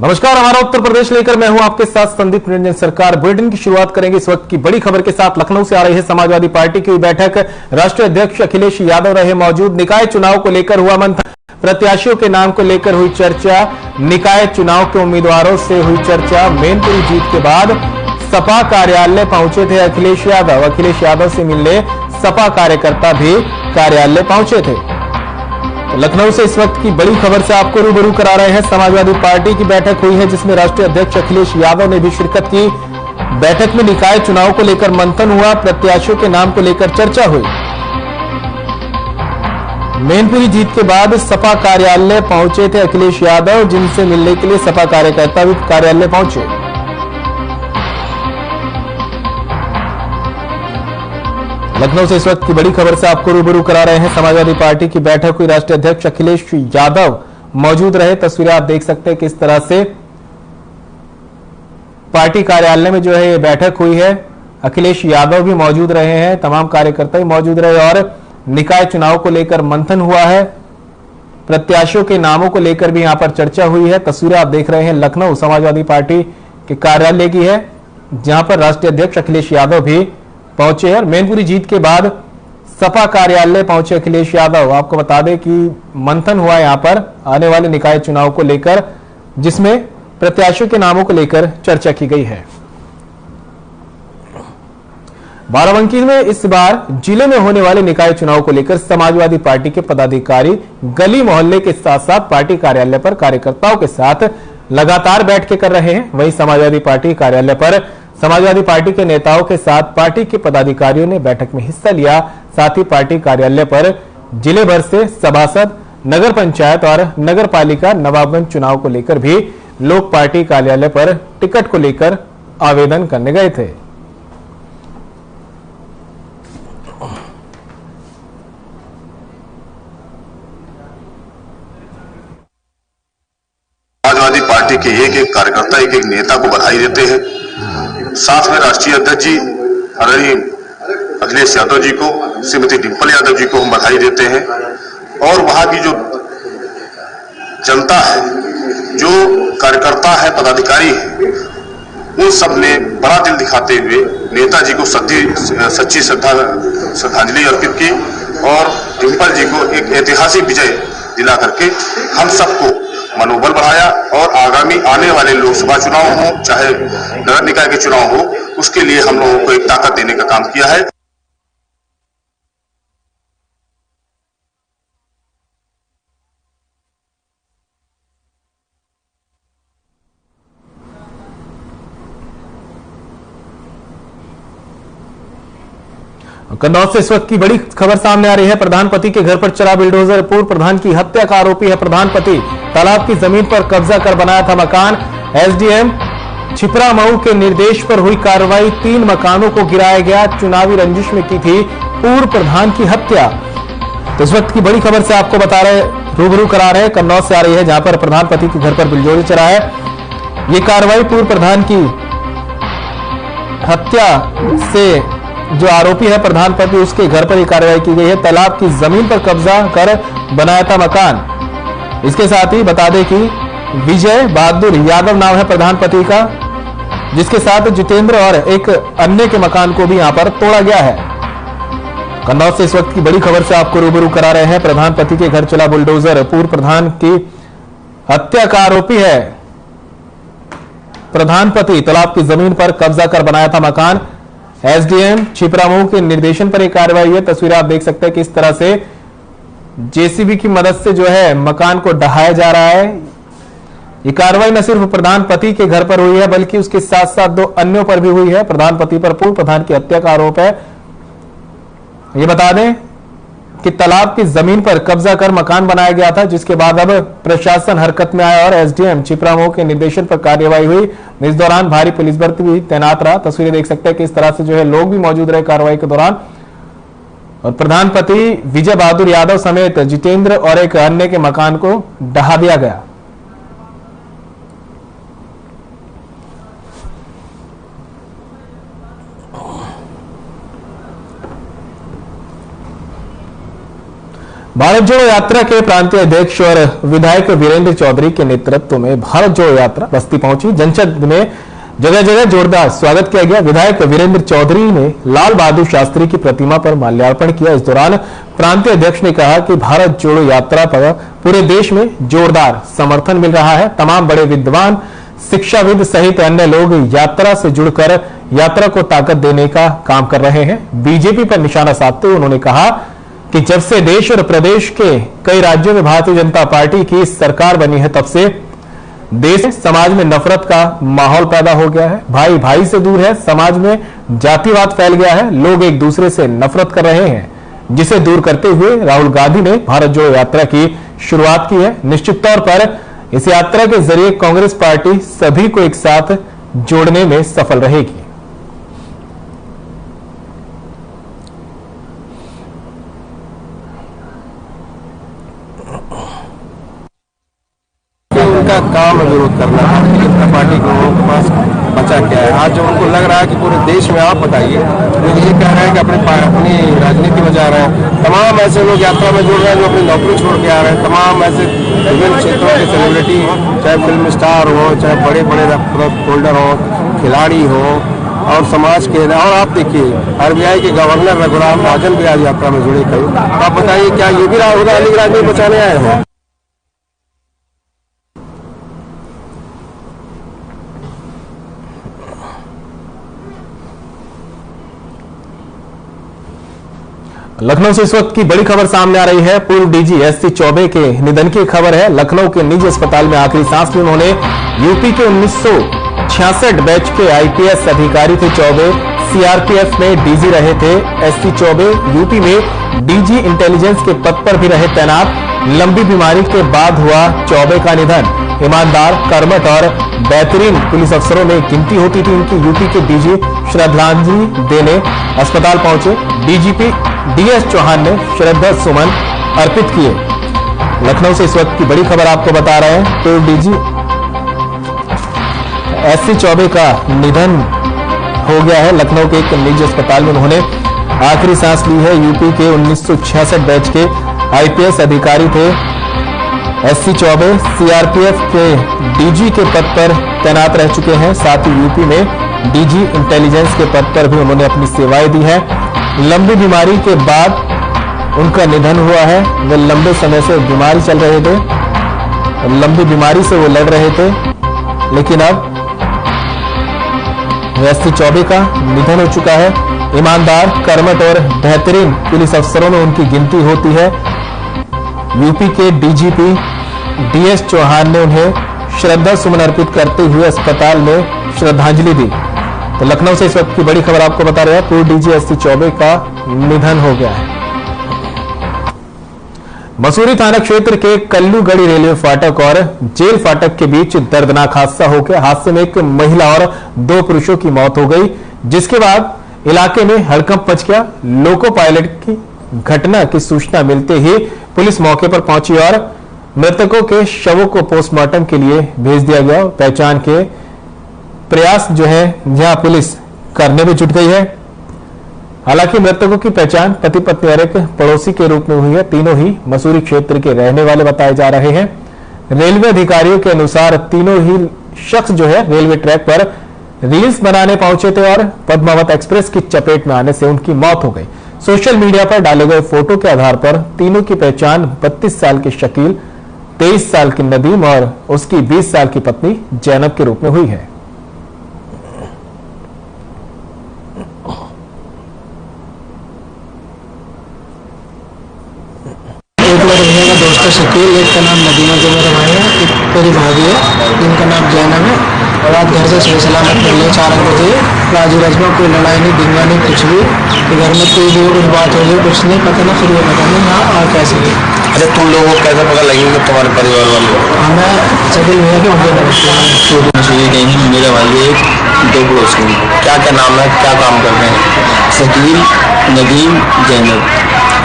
नमस्कार, हमारा उत्तर प्रदेश लेकर मैं हूं आपके साथ संदीप निरंजन सरकार। बुलेटिन की शुरुआत करेंगे इस वक्त की बड़ी खबर के साथ। लखनऊ से आ रही है समाजवादी पार्टी की बैठक। राष्ट्रीय अध्यक्ष अखिलेश यादव रहे मौजूद। निकाय चुनाव को लेकर हुआ मंथन, प्रत्याशियों के नाम को लेकर हुई चर्चा, निकाय चुनाव के उम्मीदवारों से हुई चर्चा। मैनपुरी जीत के बाद सपा कार्यालय पहुंचे थे अखिलेश यादव। अखिलेश यादव से मिलने सपा कार्यकर्ता भी कार्यालय पहुंचे थे। लखनऊ से इस वक्त की बड़ी खबर से आपको रूबरू करा रहे हैं। समाजवादी पार्टी की बैठक हुई है जिसमें राष्ट्रीय अध्यक्ष अखिलेश यादव ने भी शिरकत की। बैठक में निकाय चुनाव को लेकर मंथन हुआ, प्रत्याशियों के नाम को लेकर चर्चा हुई। मैनपुरी जीत के बाद सपा कार्यालय पहुंचे थे अखिलेश यादव, जिनसे मिलने के लिए सपा कार्यकर्ता भी कार्यालय पहुंचे। लखनऊ से इस वक्त की बड़ी खबर से आपको रूबरू करा रहे हैं। समाजवादी पार्टी की बैठक हुई, राष्ट्रीय अध्यक्ष अखिलेश यादव मौजूद रहे। तस्वीरें आप देख सकते हैं किस तरह से पार्टी कार्यालय में जो है ये बैठक हुई है। अखिलेश यादव भी मौजूद रहे हैं, तमाम कार्यकर्ता भी मौजूद रहे और निकाय चुनाव को लेकर मंथन हुआ है। प्रत्याशियों के नामों को लेकर भी यहां पर चर्चा हुई है। तस्वीरें आप देख रहे हैं लखनऊ समाजवादी पार्टी के कार्यालय की है, जहां पर राष्ट्रीय अध्यक्ष अखिलेश यादव भी पहुंचे हैं। और मैनपुरी जीत के बाद सपा कार्यालय पहुंचे अखिलेश यादव। आपको बता दें कि मंथन हुआ यहां पर आने वाले निकाय चुनाव को लेकर, जिसमें प्रत्याशियों के नामों को लेकर चर्चा की गई है। बाराबंकी में इस बार जिले में होने वाले निकाय चुनाव को लेकर समाजवादी पार्टी के पदाधिकारी गली मोहल्ले के साथ साथ पार्टी कार्यालय पर कार्यकर्ताओं के साथ लगातार बैठकें कर रहे हैं। वहीं समाजवादी पार्टी कार्यालय पर समाजवादी पार्टी के नेताओं के साथ पार्टी के पदाधिकारियों ने बैठक में हिस्सा लिया। साथ ही पार्टी कार्यालय पर जिले भर से सभासद, नगर पंचायत और नगर पालिका नवाबगंज चुनाव को लेकर भी लोग पार्टी कार्यालय पर टिकट को लेकर आवेदन करने गए थे। समाजवादी पार्टी के एक एक कार्यकर्ता, एक एक नेता को बधाई देते हैं। साथ में राष्ट्रीय अध्यक्ष जी आदरणीय अखिलेश यादव जी को, श्रीमती डिंपल यादव जी को हम बधाई देते हैं। और वहां की जो जनता है, जो कार्यकर्ता है, पदाधिकारी है, उन सब ने बड़ा दिल दिखाते हुए नेताजी को सच्ची श्रद्धांजलि अर्पित की और डिंपल जी को एक ऐतिहासिक विजय दिला करके हम सबको मनोबल बढ़ाया। और आगामी आने वाले लोकसभा चुनाव हो चाहे नगर निकाय के चुनाव हो, उसके लिए हम लोगों को एक ताकत देने का काम किया है। कन्नौज से इस वक्त की बड़ी खबर सामने आ रही है। प्रधान पति के घर पर चला बिल्डोजर, पूर्व प्रधान की हत्या का आरोपी है प्रधान पति। तालाब की जमीन पर कब्जा कर बनाया था मकान। एसडीएम छिपरा मऊ के निर्देश पर हुई कार्रवाई, 3 मकानों को गिराया गया। चुनावी रंजिश में की थी पूर्व प्रधान की हत्या। तो इस वक्त की बड़ी खबर से आपको बता रहे, रूबरू करा रहे हैं। कन्नौज से आ रही है, जहां पर प्रधान पति के घर पर बिल्डोजर चला है। ये कार्रवाई पूर्व प्रधान की हत्या से जो आरोपी है प्रधान पति, उसके घर पर ही कार्रवाई की गई है। तालाब की जमीन पर कब्जा कर बनाया था मकान। इसके साथ ही बता दें कि विजय बहादुर यादव नाम है प्रधान पति का, जिसके साथ जितेंद्र और एक अन्य के मकान को भी यहां पर तोड़ा गया है। कन्नौज से इस वक्त की बड़ी खबर से आपको रूबरू करा रहे हैं। प्रधान पति के घर चला बुलडोजर, पूर्व प्रधान की हत्या का आरोपी है प्रधान पति। तालाब की जमीन पर कब्जा कर बनाया था मकान। एसडीएम छिपरा मऊ के निर्देशन पर एक कार्रवाई है। तस्वीरें आप देख सकते हैं किस तरह से जेसीबी की मदद से जो है मकान को ढहाया जा रहा है। ये कार्रवाई न सिर्फ प्रधान पति के घर पर हुई है, बल्कि उसके साथ साथ 2 अन्यों पर भी हुई है। प्रधान पति पर पूर्व प्रधान की हत्या का आरोप है। ये बता दें कि तालाब की जमीन पर कब्जा कर मकान बनाया गया था, जिसके बाद अब प्रशासन हरकत में आया और एसडीएम छिपरा मऊ के निर्देशन पर कार्रवाई हुई। इस दौरान भारी पुलिस बल भी तैनात रहा। तस्वीरें देख सकते हैं किस तरह से जो है लोग भी मौजूद रहे कार्रवाई के दौरान। और प्रधान पति विजय बहादुर यादव समेत जितेंद्र और एक अन्य के मकान को ढहा दिया गया। भारत जोड़ो यात्रा के प्रांतीय अध्यक्ष और विधायक वीरेंद्र चौधरी के नेतृत्व में भारत जोड़ो यात्रा बस्ती पहुंची। जनसद में जगह जगह जोरदार स्वागत किया गया। विधायक वीरेंद्र चौधरी ने लाल बहादुर शास्त्री की प्रतिमा पर माल्यार्पण किया। इस दौरान प्रांतीय अध्यक्ष ने कहा कि भारत जोड़ो यात्रा पर पूरे देश में जोरदार समर्थन मिल रहा है। तमाम बड़े विद्वान, शिक्षाविद सहित अन्य लोग यात्रा से जुड़कर यात्रा को ताकत देने का काम कर रहे हैं। बीजेपी पर निशाना साधते हुए उन्होंने कहा कि जब से देश और प्रदेश के कई राज्यों में भारतीय जनता पार्टी की सरकार बनी है, तब से देश समाज में नफरत का माहौल पैदा हो गया है। भाई भाई से दूर है, समाज में जातिवाद फैल गया है, लोग एक दूसरे से नफरत कर रहे हैं, जिसे दूर करते हुए राहुल गांधी ने भारत जोड़ो यात्रा की शुरुआत की है। निश्चित तौर पर इस यात्रा के जरिए कांग्रेस पार्टी सभी को एक साथ जोड़ने में सफल रहेगी। उनका काम है विरोध करना। भारतीय जनता पार्टी के लोगों के पास बचा क्या है? आज जब उनको लग रहा है कि पूरे देश में आप बताइए, लोग ये कह रहे हैं कि अपनी राजनीति में जा रहे हैं। तमाम ऐसे लोग यात्रा में जुड़ रहे हैं जो अपनी नौकरी छोड़ के आ रहे हैं। तमाम ऐसे विभिन्न क्षेत्रों के सेलिब्रिटी, चाहे फिल्म स्टार हो, चाहे बड़े बड़े होल्डर हो, खिलाड़ी हो और समाज के, और आप देखिए आरबीआई के गवर्नर रघुराम राजन भी आज यात्रा में जुड़े कई। आप बताइए क्या ये भी राहुल गांधी की राजनीति बचाने आए हैं? लखनऊ से इस वक्त की बड़ी खबर सामने आ रही है। पूर्व डीजी एससी चौबे के निधन की खबर है। लखनऊ के निजी अस्पताल में आखिरी सांस ली उन्होंने। यूपी के 1966 बैच के आईपीएस अधिकारी थे चौबे। सीआरपीएफ में डीजी रहे थे एससी चौबे। यूपी में डीजी इंटेलिजेंस के पद पर भी रहे तैनात। लंबी बीमारी के बाद हुआ चौबे का निधन। ईमानदार, कर्मठ और बेहतरीन पुलिस अफसरों में गिनती होती थी उनकी। यूपी के डीजी श्रद्धांजलि देने अस्पताल पहुंचे। डीजीपी डीएस चौहान ने श्रद्धा सुमन अर्पित किए। लखनऊ से इस वक्त की बड़ी खबर आपको बता रहे हैं। तो डीजी एससी चौबे का निधन हो गया है। लखनऊ के एक निजी अस्पताल में उन्होंने आखिरी सांस ली है। यूपी के 1966 बैच के आईपीएस अधिकारी थे एससी चौबे। सीआरपीएफ के डीजी के पद पर तैनात रह चुके हैं। साथ ही यूपी में डीजी इंटेलिजेंस के पद पर भी उन्होंने अपनी सेवाएं दी है। लंबी बीमारी के बाद उनका निधन हुआ है। वे लंबे समय से बीमारी चल रहे थे, लंबी बीमारी से वो लड़ रहे थे, लेकिन अब एससी चौबे का निधन हो चुका है। ईमानदार, कर्मठ और बेहतरीन पुलिस अफसरों में उनकी गिनती होती है। यूपी के डीजीपी डीएस चौहान ने उन्हें श्रद्धा सुमन अर्पित करते हुए अस्पताल में श्रद्धांजलि दी। तो लखनऊ से इस वक्त की बड़ी खबर आपको बता रहे हैं। पूर्व डीजी एससी चौबे का निधन हो गया है। मसूरी थाना क्षेत्र के कल्लूगढ़ी रेलवे फाटक और जेल फाटक के बीच दर्दनाक हादसा हो गया। हादसे में एक महिला और 2 पुरुषों की मौत हो गई, जिसके बाद इलाके में हड़कंप मच गया। लोको पायलट की घटना की सूचना मिलते ही पुलिस मौके पर पहुंची और मृतकों के शवों को पोस्टमार्टम के लिए भेज दिया गया। पहचान के प्रयास जो है यहां पुलिस करने में जुट गई है। हालांकि मृतकों की पहचान पति पत्नी और एक पड़ोसी के रूप में हुई है। तीनों ही मसूरी क्षेत्र के रहने वाले बताए जा रहे हैं। रेलवे अधिकारियों के अनुसार तीनों ही शख्स जो है रेलवे ट्रैक पर रील्स बनाने पहुंचे थे और पद्मावत एक्सप्रेस की चपेट में आने से उनकी मौत हो गई। सोशल मीडिया पर डाले गए फोटो के आधार पर तीनों की पहचान 32 साल के शकील, 23 साल की नदीम और उसकी 20 साल की पत्नी जैनब के रूप में हुई है। एक मेरे भैया का दोस्त है शकील, एक का नाम नदीमा जो मेरा भाई है, एक मेरी भाभी है जिनका नाम जैनब है। और आज घर से सही सलामत निकले 4 बजे। राजू रजमा कोई लड़ाई नहीं, डिंगा नहीं, कुछ भी। घर में कोई भी कुछ बात हो गई, कुछ नहीं पता ना, फिर ये पता नहीं हाँ और कैसे गई। अच्छा, तुम लोगों को कैसे पता लगी कि तुम्हारे परिवार वाले? हमें शकील भैया के मुझे मेरा भाई एक 2 पड़ोसी। क्या क्या नाम है, क्या काम करते हैं? शकील, नदीम, जैनब।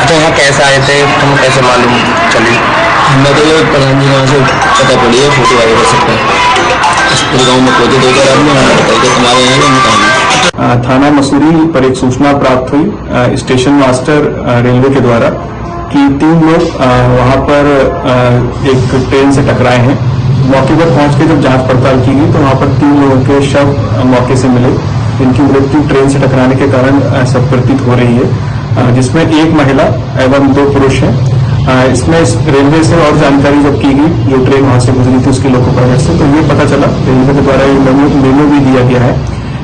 अच्छा, यहाँ कैसे आए थे, तुम कैसे मालूम चली? हमें तो ये प्रधान जी वहाँ से पता पड़ी है, फोटो वायरल कर सकते हैं। पूरे गाँव में खोजे 2 बार आपने हमें बताया कि तुम्हारे यहाँ थाना मसूरी पर एक सूचना प्राप्त हुई स्टेशन मास्टर रेलवे के द्वारा कि 3 लोग वहां पर एक ट्रेन से टकराए हैं। मौके पर पहुंच के जब जांच पड़ताल की गई तो वहां पर 3 लोगों के शव मौके से मिले। इनकी मृत्यु ट्रेन से टकराने के कारण सब प्रतीत हो रही है, जिसमें एक महिला एवं 2 पुरुष हैं। इसमें रेलवे से और जानकारी जब की गई, जो ट्रेन वहां से गुजरी थी उसके लोको पायलट से, तो ये पता चला, रेलवे के द्वारा ये मेमो भी दिया गया है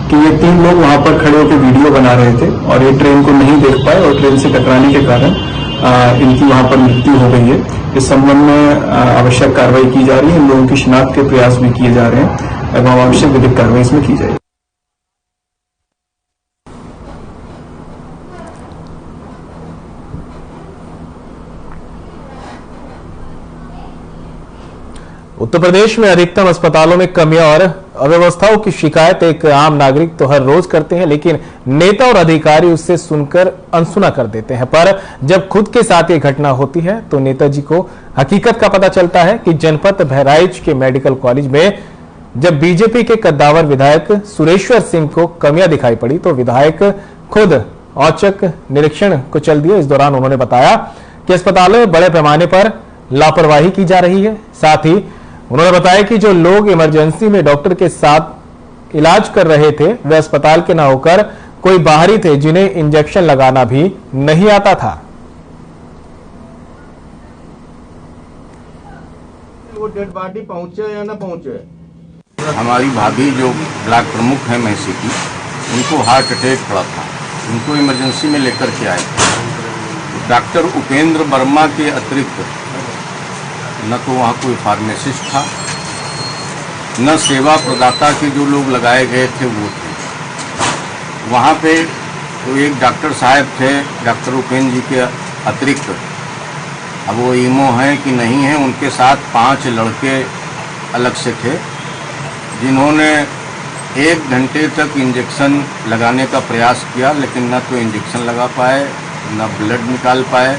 कि ये 3 लोग वहां पर खड़े होकर वीडियो बना रहे थे और ये ट्रेन को नहीं देख पाए और ट्रेन से टकराने के कारण इनकी वहां पर मृत्यु हो गई है। इस संबंध में आवश्यक कार्रवाई की जा रही है। इन लोगों की शिनाख्त के प्रयास भी किए जा रहे हैं एवं आवश्यक विधिक कार्रवाई इसमें की जाएगी। उत्तर प्रदेश में अधिकतम अस्पतालों में कमियां और अव्यवस्थाओं की शिकायत एक आम नागरिक तो हर रोज करते हैं, लेकिन नेता और अधिकारी उससे सुनकर अनसुना कर देते हैं। पर जब खुद के साथ ये घटना होती है तो नेताजी को हकीकत का पता चलता है कि जनपद बहराइच के मेडिकल कॉलेज में जब बीजेपी के कद्दावर विधायक सुरेश्वर सिंह को कमियां दिखाई पड़ी तो विधायक खुद औचक निरीक्षण को चल दिए। इस दौरान उन्होंने बताया कि अस्पतालों में बड़े पैमाने पर लापरवाही की जा रही है। साथ ही उन्होंने बताया कि जो लोग इमरजेंसी में डॉक्टर के साथ इलाज कर रहे थे वे अस्पताल के न होकर कोई बाहरी थे जिन्हें इंजेक्शन लगाना भी नहीं आता था। वो डेड बॉडी पहुंचे या ना पहुंचे? हमारी भाभी जो ब्लॉक प्रमुख है मैसी की, उनको हार्ट अटैक पड़ा था, उनको इमरजेंसी में लेकर के आए थे। डॉक्टर उपेंद्र वर्मा के अतिरिक्त न तो वहाँ कोई फार्मासिस्ट था, न सेवा प्रदाता के जो लोग लगाए गए थे वो थे। वहाँ पे तो एक डॉक्टर साहब थे, डॉक्टर उपेंद्र जी के अतिरिक्त, अब वो ईमो हैं कि नहीं हैं, उनके साथ 5 लड़के अलग से थे जिन्होंने 1 घंटे तक इंजेक्शन लगाने का प्रयास किया, लेकिन न तो इंजेक्शन लगा पाए न ब्लड निकाल पाए।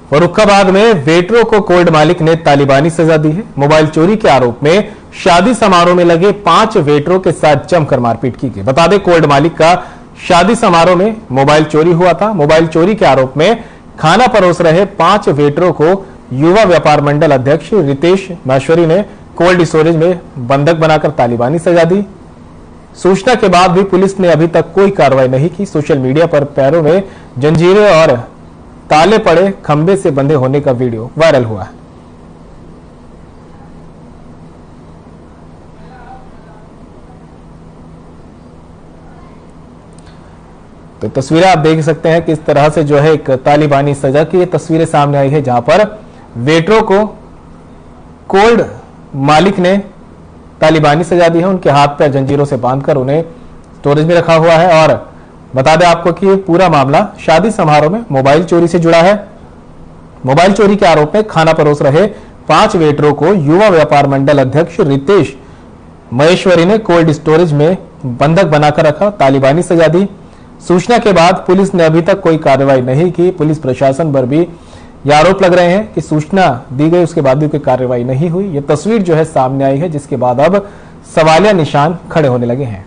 फर्रुखाबाद में वेटरों को कोल्ड मालिक ने तालिबानी सजा दी है। मोबाइल चोरी के आरोप में शादी समारोह में लगे 5 वेटरों के साथ जमकर मारपीट की गई। बता दें, कोल्ड मालिक का शादी समारोह में मोबाइल चोरी हुआ था। मोबाइल चोरी के आरोप में खाना परोस रहे 5 वेटरों को युवा व्यापार मंडल अध्यक्ष रितेश महेश्वरी ने कोल्ड स्टोरेज में बंधक बनाकर तालिबानी सजा दी। सूचना के बाद भी पुलिस ने अभी तक कोई कार्रवाई नहीं की। सोशल मीडिया पर पैरों में जंजीरें और ताले पड़े खंबे से बंधे होने का वीडियो वायरल हुआ। तो तस्वीरें आप देख सकते हैं किस तरह से जो है एक तालिबानी सजा की तस्वीरें सामने आई है, जहां पर वेटरों को कोल्ड मालिक ने तालिबानी सजा दी है। उनके हाथ पैर जंजीरों से बांधकर उन्हें स्टोरेज में रखा हुआ है। और बता दें आपको कि पूरा मामला शादी समारोह में मोबाइल चोरी से जुड़ा है। मोबाइल चोरी के आरोप में खाना परोस रहे 5 वेटरों को युवा व्यापार मंडल अध्यक्ष रितेश महेश्वरी ने कोल्ड स्टोरेज में बंधक बनाकर रखा, तालिबानी सजा दी। सूचना के बाद पुलिस ने अभी तक कोई कार्रवाई नहीं की। पुलिस प्रशासन पर भी ये आरोप लग रहे हैं कि सूचना दी गई उसके बाद भी कोई कार्रवाई नहीं हुई। ये तस्वीर जो है सामने आई है, जिसके बाद अब सवालिया निशान खड़े होने लगे हैं।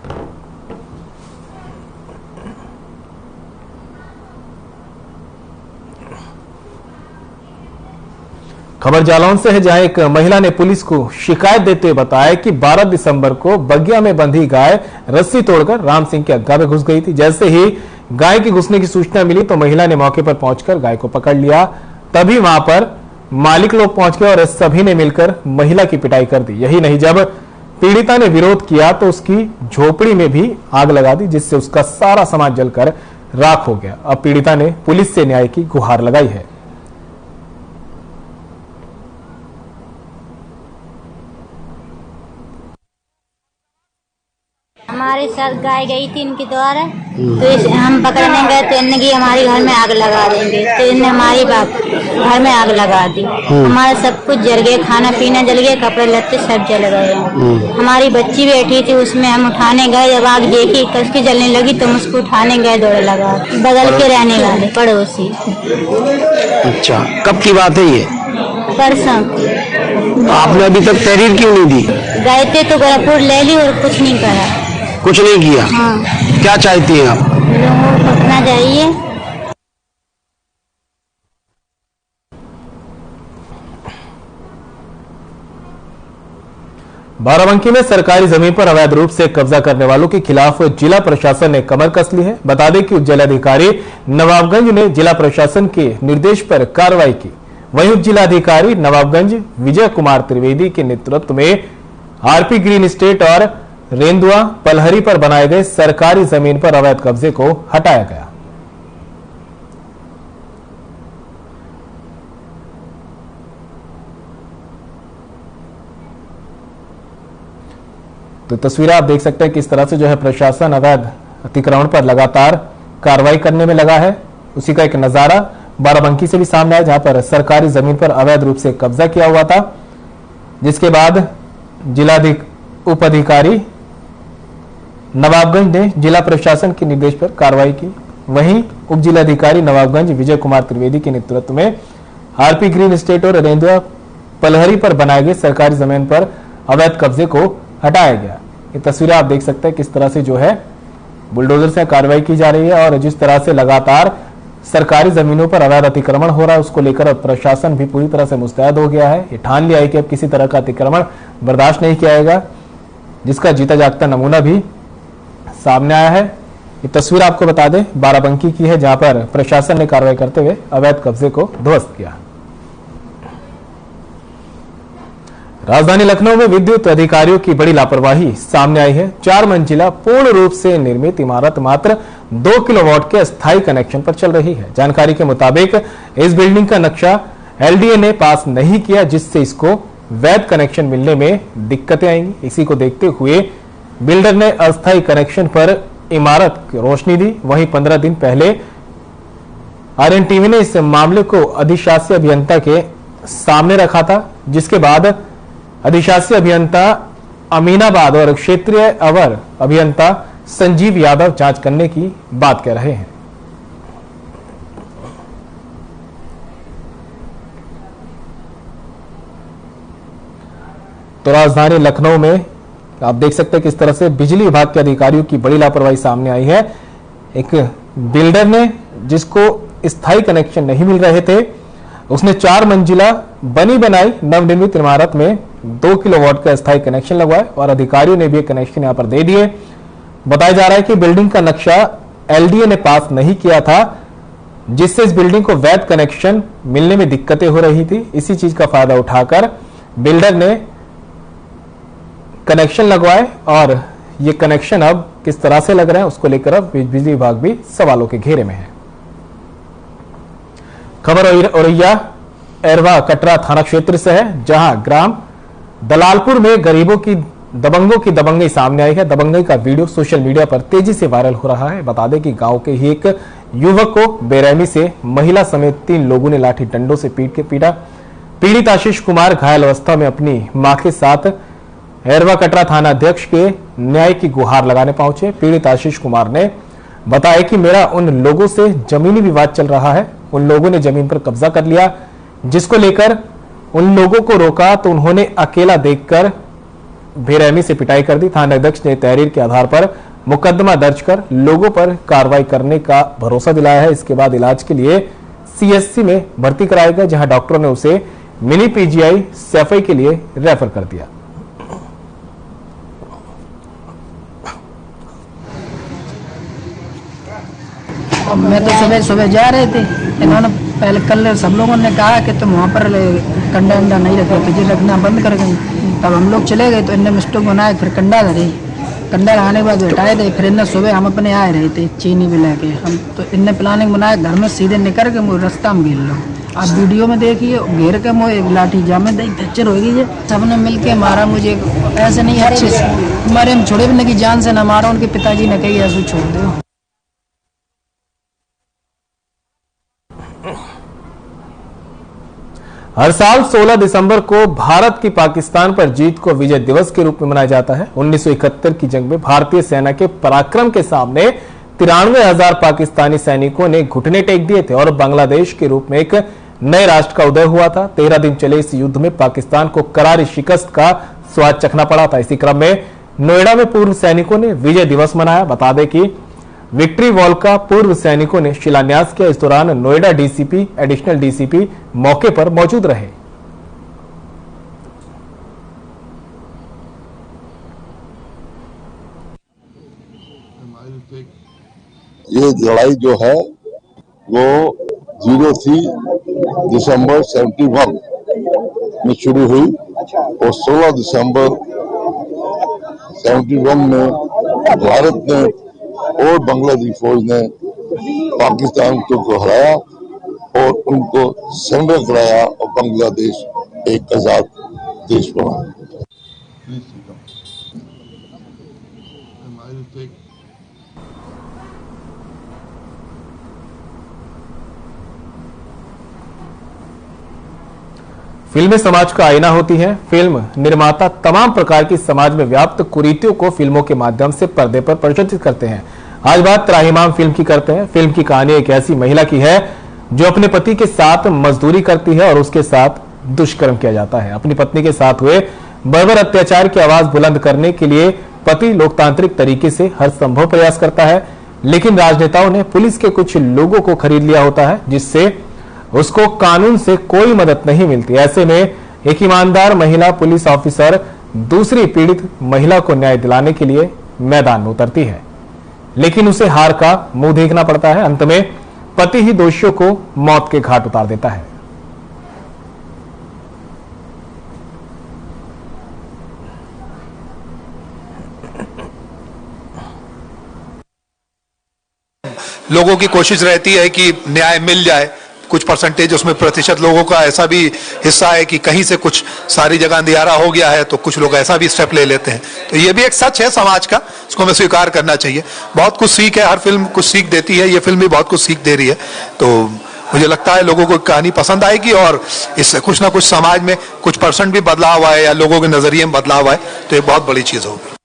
खबर जालौन से है, जहां एक महिला ने पुलिस को शिकायत देते हुए बताया कि 12 दिसंबर को बगिया में बंधी गाय रस्सी तोड़कर राम सिंह के अग्गा में घुस गई थी। जैसे ही गाय के घुसने की सूचना मिली तो महिला ने मौके पर पहुंचकर गाय को पकड़ लिया। तभी वहां पर मालिक लोग पहुंच गए और सभी ने मिलकर महिला की पिटाई कर दी। यही नहीं, जब पीड़िता ने विरोध किया तो उसकी झोपड़ी में भी आग लगा दी, जिससे उसका सारा सामान जलकर राख हो गया। अब पीड़िता ने पुलिस से न्याय की गुहार लगाई है। हमारे साथ गाय गई थी इनके द्वारा, तो हम पकड़ने गए तो इनने की हमारे घर में आग लगा देंगे, तो इनने हमारी घर में आग लगा दी। हमारा सब कुछ जल गया, खाना पीना जल गया, कपड़े लत्ते सब जल गए। हमारी बच्ची बैठी थी, उसमें हम उठाने गए, जब आग देखी कसकी जलने लगी तो हम उसको उठाने गए, दौड़ लगा। बगल के रहने वाले पड़ोसी। अच्छा, कब की बात है ये? परसों। आपने अभी तक तहरीर क्यों नहीं दी? गए थे तो गोरखपुर ले ली और कुछ नहीं करा। कुछ नहीं किया? हाँ। क्या चाहती हैं आप? लोगों को उठना चाहिए। बाराबंकी में सरकारी जमीन पर अवैध रूप से कब्जा करने वालों के खिलाफ जिला प्रशासन ने कमर कस ली है। बता दें कि उप जिलाधिकारी नवाबगंज ने जिला प्रशासन के निर्देश पर कार्रवाई की। वहीं उप जिलाधिकारी नवाबगंज विजय कुमार त्रिवेदी के नेतृत्व में आरपी ग्रीन एस्टेट और रेंदुआ पलहरी पर बनाए गए सरकारी जमीन पर अवैध कब्जे को हटाया गया। तो तस्वीरें आप देख सकते हैं किस तरह से जो है प्रशासन अवैध अतिक्रमण पर लगातार कार्रवाई करने में लगा है। उसी का एक नजारा बाराबंकी से भी सामने आया, जहां पर सरकारी जमीन पर अवैध रूप से कब्जा किया हुआ था, जिसके बाद उप अधिकारी नवाबगंज ने जिला प्रशासन के निर्देश पर कार्रवाई की। वहीं उप जिलाधिकारी नवाबगंज विजय कुमार त्रिवेदी के नेतृत्व में आरपी ग्रीन एस्टेट और रेंदुआ पलहरी पर बनाए गए सरकारी जमीन पर अवैध कब्जे को हटाया गया। ये तस्वीरें आप देख सकते हैं किस तरह से जो है बुलडोजर से कार्रवाई की जा रही है और जिस तरह से लगातार सरकारी जमीनों पर अवैध अतिक्रमण हो रहा है, उसको लेकर अब प्रशासन भी पूरी तरह से मुस्तैद हो गया है। ये ठान लिया है कि अब किसी तरह का अतिक्रमण बर्दाश्त नहीं किया जाएगा, जिसका जीता जागता नमूना भी सामने आया है। ये तस्वीर आपको बता दें बाराबंकी की है, जहां पर प्रशासन ने कार्रवाई करते हुए अवैध कब्जे को ध्वस्त किया। राजधानी लखनऊ में विद्युत अधिकारियों की बड़ी लापरवाही सामने आई है। 4 मंजिला पूर्ण रूप से निर्मित इमारत मात्र 2 किलोवाट के अस्थायी कनेक्शन पर चल रही है। जानकारी के मुताबिक इस बिल्डिंग का नक्शा एलडीए ने पास नहीं किया, जिससे इसको वैध कनेक्शन मिलने में दिक्कतें आएंगी। इसी को देखते हुए बिल्डर ने अस्थायी कनेक्शन पर इमारत की रोशनी दी। वहीं 15 दिन पहले आरएनटीवी ने इस मामले को अधिशासी अभियंता के सामने रखा था, जिसके बाद अधिशासी अभियंता अमीनाबाद और क्षेत्रीय अवर अभियंता संजीव यादव जांच करने की बात कह रहे हैं। तो राजधानी लखनऊ में आप देख सकते हैं किस तरह से बिजली विभाग के अधिकारियों की बड़ी लापरवाही सामने आई है। एक बिल्डर ने, जिसको स्थायी कनेक्शन नहीं मिल रहे थे, उसने 4 मंजिला बनी बनाई नवनिर्मित इमारत में 2 किलोवाट का स्थायी कनेक्शन लगवाया और अधिकारियों ने भी कनेक्शन यहां पर दे दिए। बताया जा रहा है कि बिल्डिंग का नक्शा एलडीए ने पास नहीं किया था, जिससे इस बिल्डिंग को वैध कनेक्शन मिलने में दिक्कतें हो रही थी। इसी चीज का फायदा उठाकर बिल्डर ने कनेक्शन लगवाए और ये कनेक्शन अब किस तरह से लग रहे हैं, उसको लेकर अब बिजली विभाग भी सवालों के घेरे में है। खबर औरैया एरवा कटरा थाना क्षेत्र से है, जहां ग्राम दलालपुर में गरीबों की दबंगों की दबंगई सामने आई है। दबंगई का वीडियो सोशल मीडिया पर तेजी से वायरल हो रहा है। बता दें कि गांव के ही एक युवक को बेरहमी से महिला समेत 3 लोगों ने लाठी डंडों से पीटा। पीड़ित आशीष कुमार घायल अवस्था में अपनी मां के साथ एरवा कटरा थाना अध्यक्ष के न्याय की गुहार लगाने पहुंचे। पीड़ित आशीष कुमार ने बताया कि मेरा उन लोगों से जमीनी विवाद चल रहा है। उन लोगों ने जमीन पर कब्जा कर लिया, जिसको लेकर उन लोगों को रोका तो उन्होंने अकेला देखकर बेरहमी से पिटाई कर दी। थाना अध्यक्ष ने तहरीर के आधार पर मुकदमा दर्ज कर लोगों पर कार्रवाई करने का भरोसा दिलाया है। इसके बाद इलाज के लिए सीएससी में भर्ती कराया गया, जहां डॉक्टरों ने उसे मिनी पीजीआई सैफई के लिए रेफर कर दिया। मैं तो सुबह जा रहे थे, इन्होंने पहले कल सब लोगों ने कहा कि तुम वहाँ पर कंडा अंडा नहीं रखो, पिजर रखना बंद कर गए। तब हम लोग चले गए तो इनने मिस्टेक बनाए, फिर कंडा धरे। कंडा लगाने के बाद हटाए थे। फिर इन्हें सुबह हम अपने आए रहे थे चीनी भी लेके, हम तो इनने प्लानिंग बनाया घर में सीधे निकल के मुझे रास्ता में घेर लो। आप वीडियो में देखिए, घेर के मुझे लाठी जामे दे फ्रैक्चर हो गई है। सबने मिल के मारा मुझे, ऐसे नहीं अच्छे से हमारे हम छोड़े भी नहीं, जान से न मारा। उनके पिताजी ने कही ऐसे छोड़ दो। हर साल 16 दिसंबर को भारत की पाकिस्तान पर जीत को विजय दिवस के रूप में मनाया जाता है। 1971 की जंग में भारतीय सेना के पराक्रम के सामने 93,000 पाकिस्तानी सैनिकों ने घुटने टेक दिए थे और बांग्लादेश के रूप में एक नए राष्ट्र का उदय हुआ था। 13 दिन चले इस युद्ध में पाकिस्तान को करारी शिकस्त का स्वाद चखना पड़ा था। इसी क्रम में नोएडा में पूर्व सैनिकों ने विजय दिवस मनाया। बता दें कि विक्ट्री वॉल का पूर्व सैनिकों ने शिलान्यास किया। इस दौरान नोएडा डीसीपी, एडिशनल डीसीपी मौके पर मौजूद रहे। ये लड़ाई जो है वो 03 दिसंबर 71 में शुरू हुई और 16 दिसंबर 71 में भारत ने और बांग्लादेशी फौज ने पाकिस्तान को हराया और उनको सरेंडर कराया और बांग्लादेश एक आजाद देश बना। फिल्में समाज का आईना होती हैं। फिल्म निर्माता तमाम प्रकार की समाज में व्याप्त कुरीतियों को फिल्मों के माध्यम से पर्दे पर प्रदर्शित करते हैं। आज बात त्राहिमाम फिल्म की करते हैं। फिल्म की कहानी एक ऐसी महिला की है जो अपने पति के साथ मजदूरी करती है और उसके साथ दुष्कर्म किया जाता है। अपनी पत्नी के साथ हुए बर्बर अत्याचार की आवाज बुलंद करने के लिए पति लोकतांत्रिक तरीके से हर संभव प्रयास करता है, लेकिन राजनेताओं ने पुलिस के कुछ लोगों को खरीद लिया होता है, जिससे उसको कानून से कोई मदद नहीं मिलती। ऐसे में एक ईमानदार महिला पुलिस ऑफिसर दूसरी पीड़ित महिला को न्याय दिलाने के लिए मैदान में उतरती है, लेकिन उसे हार का मुंह देखना पड़ता है। अंत में पति ही दोषियों को मौत के घाट उतार देता है। लोगों की कोशिश रहती है कि न्याय मिल जाए। कुछ परसेंटेज उसमें प्रतिशत लोगों का ऐसा भी हिस्सा है कि कहीं से कुछ सारी जगह अंधियारा हो गया है तो कुछ लोग ऐसा भी स्टेप ले लेते हैं। तो ये भी एक सच है समाज का, इसको हमें स्वीकार करना चाहिए। बहुत कुछ सीख है, हर फिल्म कुछ सीख देती है, ये फिल्म भी बहुत कुछ सीख दे रही है। तो मुझे लगता है लोगों को कहानी पसंद आएगी और इससे कुछ ना कुछ समाज में कुछ परसेंट भी बदलाव आए या लोगों के नजरिए में बदलाव आए तो ये बहुत बड़ी चीज होगी।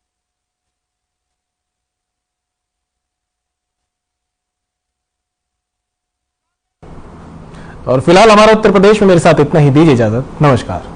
और फिलहाल हमारा उत्तर प्रदेश में मेरे साथ इतना ही। दीजिए इजाजत, नमस्कार।